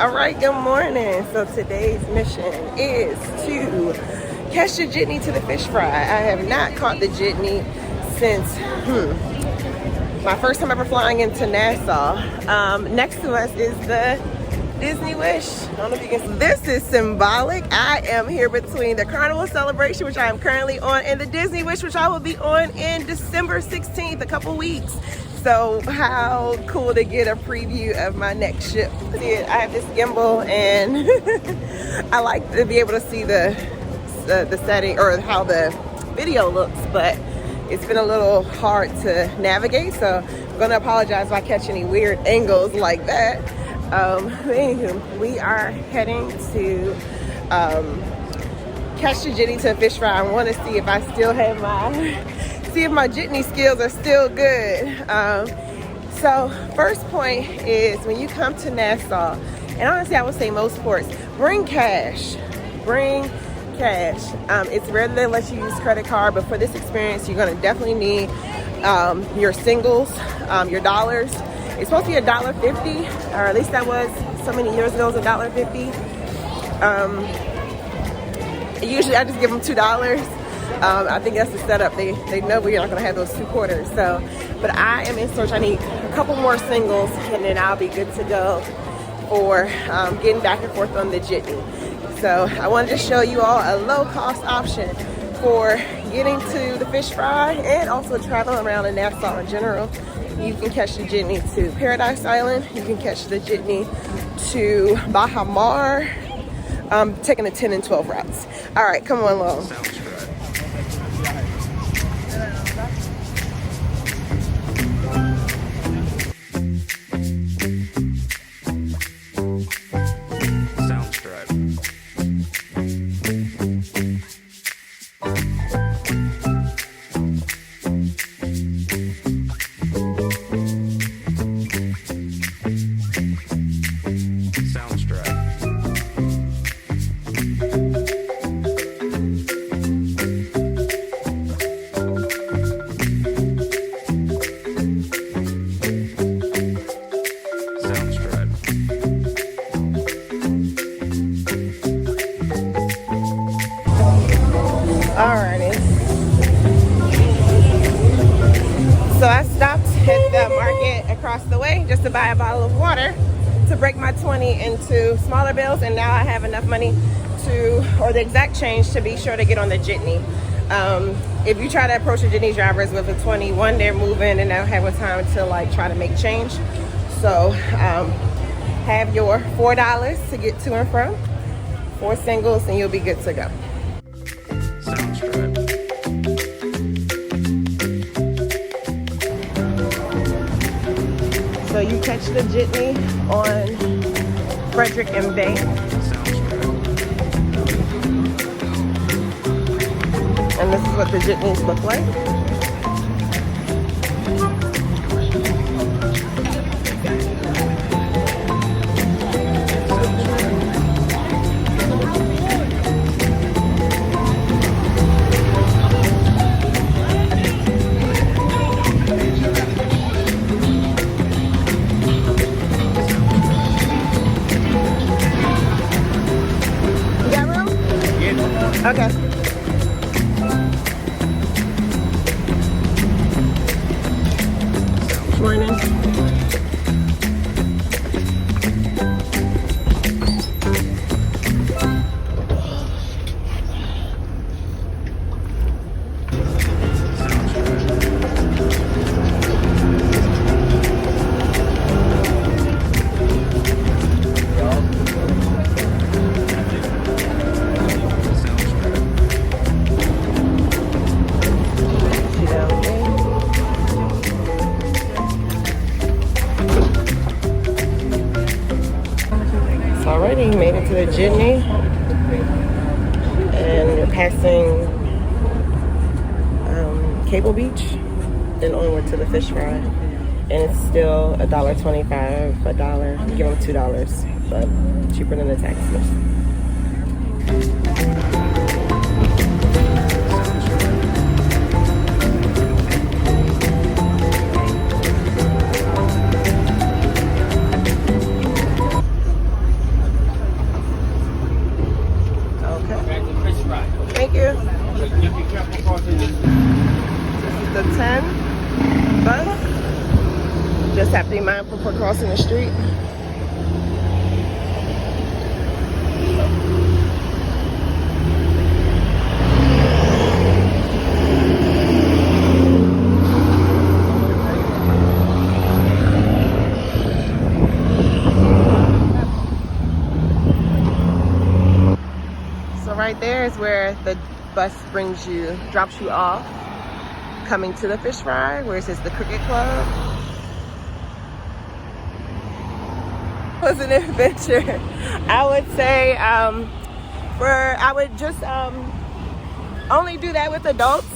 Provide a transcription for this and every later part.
All right, good morning. So today's mission is to catch the Jitney to the fish fry. I have not caught the Jitney since my first time ever flying into Nassau. Next to us is the Disney Wish. I don't know if you can see. This is symbolic. I am here between the Carnival Celebration, which I am currently on, and the Disney Wish, which I will be on in December 16th, a couple weeks. So how cool to get a preview of my next ship. I have this gimbal and I like to be able to see the setting or how the video looks, but it's been a little hard to navigate, so I'm gonna apologize if I catch any weird angles like that. Anywho, we are heading to catch the Jitney to a fish fry. I want to see if I still have my Jitney skills are still good. So first point is when you come to Nassau, and honestly I would say most ports, bring cash. It's rare that they let you use credit card, but for this experience you're going to definitely need your singles, your dollars. It's supposed to be $1.50, or at least that was so many years ago. It was $1.50. Usually I just give them $2. I think that's the setup. They know we're not gonna have those 2 quarters. So, but I am in search. I need a couple more singles, and then I'll be good to go for getting back and forth on the Jitney. So I wanted to show you all a low-cost option for getting to the fish fry and also traveling around in Nassau in general. You can catch the Jitney to Paradise Island. You can catch the Jitney to Baha Mar, taking the 10 and 12 routes. All right, come on along. Alrighty. So I stopped at the market across the way just to buy a bottle of water to break my 20 into smaller bills, and now I have enough money or the exact change to be sure to get on the Jitney. If you try to approach the Jitney drivers with a 21, they're moving and they don't have time to like try to make change. So have your $4 to get to and from, 4 singles, and you'll be good to go. So you catch the Jitney on Frederick and Bay. And this is what the Jitneys look like. Okay. Morning. Already made it to the Jitney, and we're passing Cable Beach and onward to the fish fry, and it's still $1.25, $1. You give them $2, but cheaper than the taxis. a 10 bus. Just have to be mindful for crossing the street. So right there is where the bus drops you off, coming to the fish fry, where it says the Cricket Club. It was an adventure. I would say I would just only do that with adults.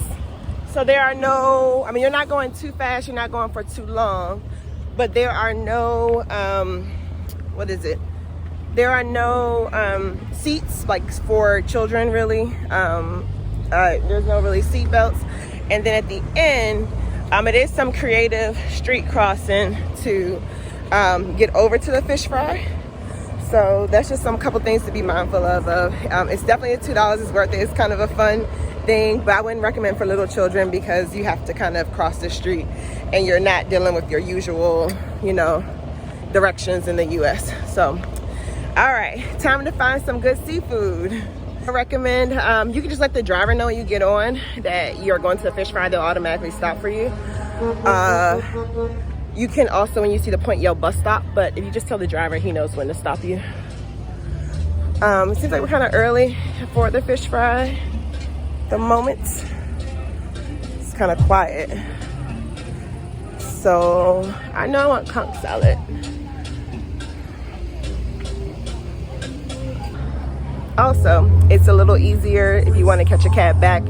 So there are no, I mean, you're not going too fast, you're not going for too long, but there are no, there are no seats like for children really. There's no really seat belts. And then at the end, it is some creative street crossing to get over to the fish fry. So that's just some couple things to be mindful of. It's definitely $2, it's worth it. It's kind of a fun thing, but I wouldn't recommend for little children because you have to kind of cross the street and you're not dealing with your usual, directions in the US. So, all right, time to find some good seafood. I recommend, you can just let the driver know when you get on that you're going to the fish fry, they'll automatically stop for you. You can also, when you see the point, yell bus stop, but if you just tell the driver, he knows when to stop you. It seems like we're kind of early for the fish fry. The moment, it's kind of quiet. So I know I want conch salad. Also, it's a little easier if you want to catch a cab back.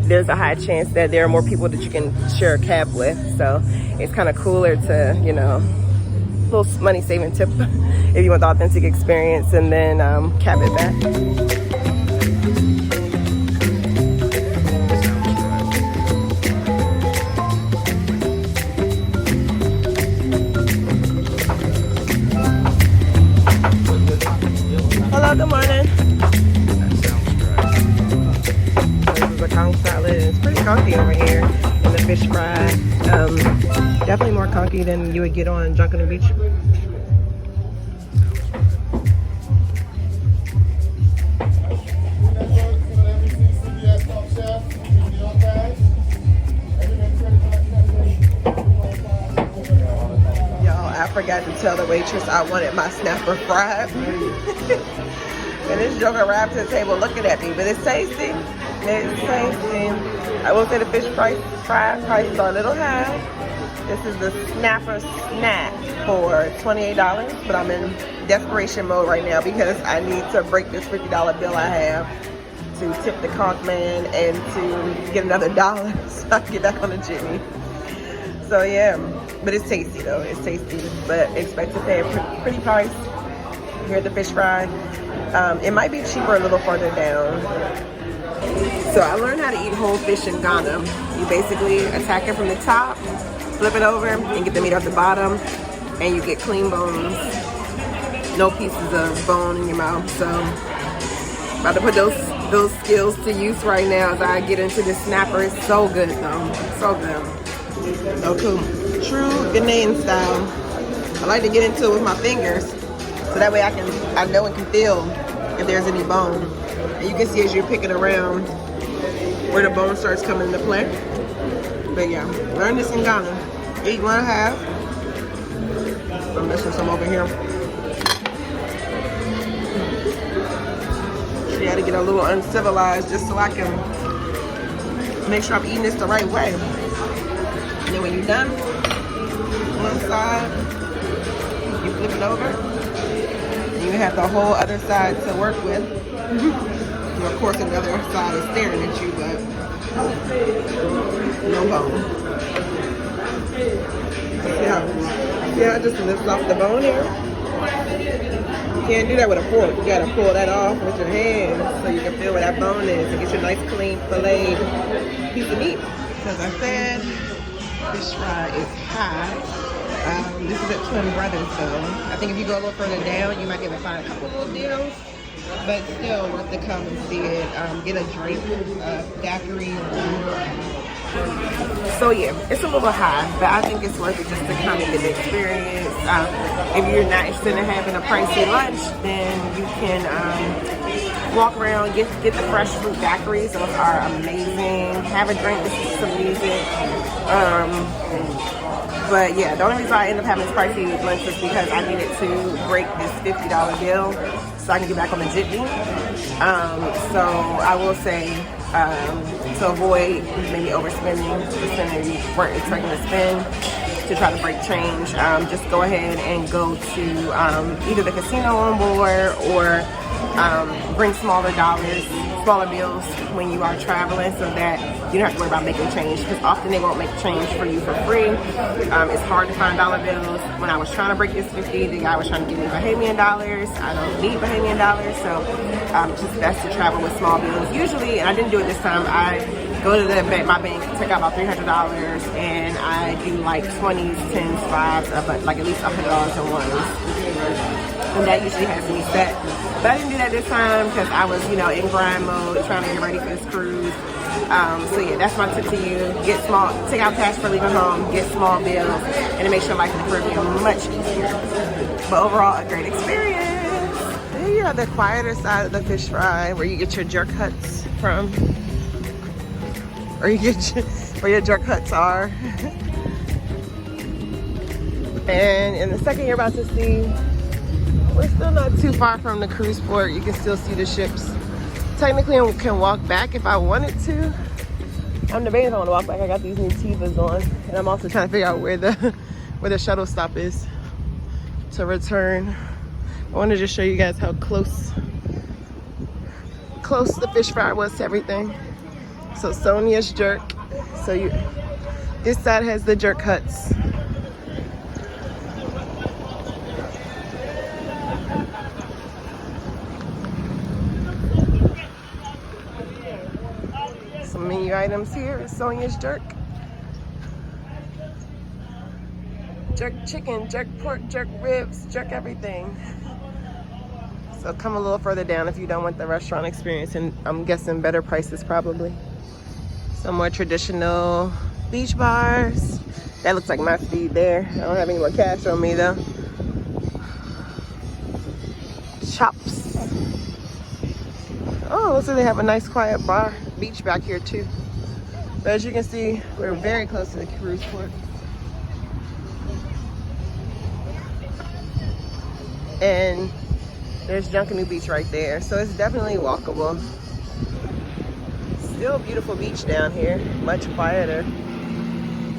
There's a high chance that there are more people that you can share a cab with. So it's kind of cooler to, little money saving tip if you want the authentic experience, and then cab it back. Hello, good morning. This is a conch salad. It's pretty conky over here in the fish fry. Definitely more conky than you would get on Junkanoo Beach. I forgot to tell the waitress I wanted my snapper fried. And this joker arrived to the table looking at me, but it's tasty. It's tasty. I will say the fish fry prices are a little high. This is the snapper snack for $28, but I'm in desperation mode right now because I need to break this $50 bill I have to tip the conch man and to get another $1 so I can get back on the Jitney. So yeah, but it's tasty though. It's tasty, but expect to pay a pretty price here at the fish fry. It might be cheaper a little further down. So I learned how to eat whole fish in Ghana. You basically attack it from the top, flip it over, and get the meat off the bottom, and you get clean bones. No pieces of bone in your mouth. So I'm about to put those skills to use right now as I get into this snapper. It's so good though, so good. So cool. True Ghanaian style. I like to get into it with my fingers, so that way I know and can feel if there's any bone. And you can see as you're picking around where the bone starts coming into play. But yeah, learn this in Ghana. Eat 1/2. I'm missing some over here. You gotta get a little uncivilized just so I can make sure I'm eating this the right way. And then when you're done, one side, you flip it over, and you have the whole other side to work with. And of course, another side is staring at you, but no bone. See how it just lifts off the bone here? You can't do that with a fork. You gotta pull that off with your hands so you can feel where that bone is and get your nice, clean, filleted piece of meat. Because I said, fish fry is high. This is at Twin Brothers though. I think if you go a little further down, you might be able to find a couple little deals, but still worth to come and see it. Get a drink, daiquiri. So yeah, it's a little high, but I think it's worth it just to come and get the experience. If you're not interested in having a pricey lunch, then you can walk around, get the fresh fruit daiquiris. Those are amazing. Have a drink, listen to some music. But yeah, the only reason I end up having this pricey lunch is because I needed to break this $50 bill so I can get back on the Jitney. So I will say, to avoid maybe overspending the percentage you weren't expecting to spend, to try to break change, just go ahead and go to either the casino on board or bring smaller bills when you are traveling, so that you don't have to worry about making change, because often they won't make change for you for free. It's hard to find dollar bills. When I was trying to break this 50, the guy was trying to give me Bahamian dollars. I don't need Bahamian dollars, so it's just best to travel with small bills. Usually, and I didn't do it this time, I go to my bank, take out about $300, and I do like 20s, 10s, 5s, but like at least $100 in ones. And that usually has me set. But I didn't do that this time because I was, in grind mode, trying to get ready for this cruise. So yeah, that's my tip to you. Take out cash for leaving home, get small bills, and it makes your life in the Caribbean much easier. But overall, a great experience. Then you have the quieter side of the fish fry where you get your jerk huts from. Or you get where your jerk huts are. And in the second you're about to see, we're still not too far from the cruise port. You can still see the ships. Technically, I can walk back if I wanted to. I'm debating if I want to walk back. I got these new Tivas on, and I'm also trying to figure out where the shuttle stop is to return. I want to just show you guys how close the fish fry was to everything. So Sonia's jerk. So this side has the jerk huts. Some menu items here is Sonia's jerk. Jerk chicken, jerk pork, jerk ribs, jerk everything. So come a little further down if you don't want the restaurant experience, and I'm guessing better prices probably. Some more traditional beach bars. That looks like my feed there. I don't have any more cash on me though. Chops. Oh, looks like they have a nice quiet beach back here too. But as you can see, we're very close to the cruise port. And there's Junkanoo Beach right there. So it's definitely walkable. Still a beautiful beach down here, much quieter.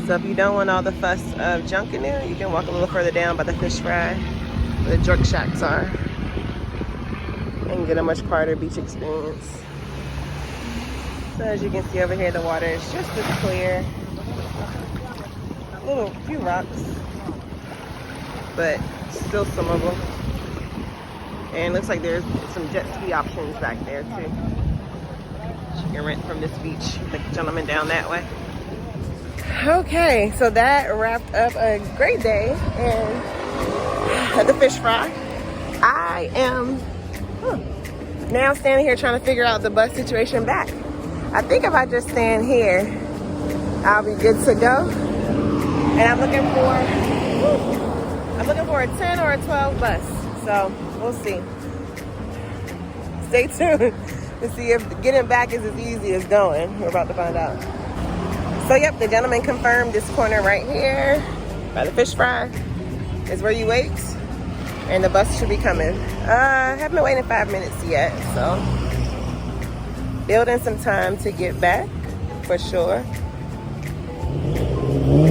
So if you don't want all the fuss of Junkanoo, you can walk a little further down by the fish fry, where the jerk shacks are, and get a much quieter beach experience. So as you can see over here, the water is just as clear. Few rocks, but still some of them. And looks like there's some jet ski options back there too. You can rent from this beach, the gentleman down that way. Okay, so that wrapped up a great day at the fish fry. I am now standing here trying to figure out the bus situation back. I think if I just stand here, I'll be good to go. And I'm looking for a 10 or a 12 bus. So we'll see. Stay tuned to see if getting back is as easy as going. We're about to find out. So yep, the gentleman confirmed this corner right here by the fish fry is where you wait, and the bus should be coming. Haven't been waiting 5 minutes yet, so building some time to get back for sure.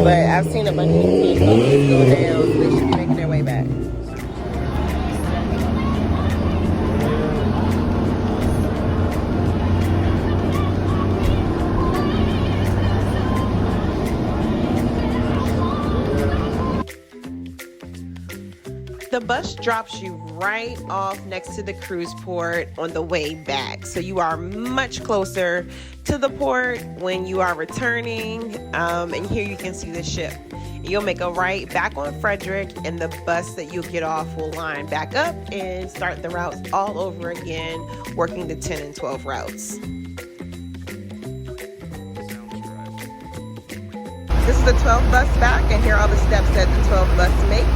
But I've seen a bunch of buses go down, so they should be making their way back. The bus drops you right off next to the cruise port on the way back. So you are much closer to the port when you are returning. And here you can see the ship. You'll make a right back on Frederick, and the bus that you'll get off will line back up and start the routes all over again, working the 10 and 12 routes. This is the 12 bus back, and here are all the steps that the 12 bus makes.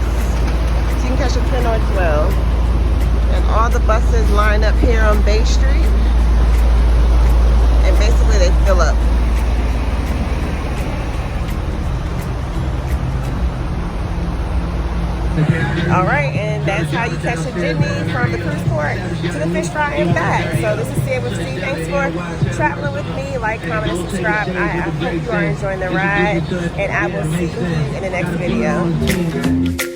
So you can catch a 10 or 12. And all the buses line up here on Bay Street. And basically they fill up. All right, and that's how you catch a jitney from the cruise port to the fish fry and back. So this is CWC. Thanks for traveling with me. Like, comment, and subscribe. I hope you are enjoying the ride, and I will see you in the next video.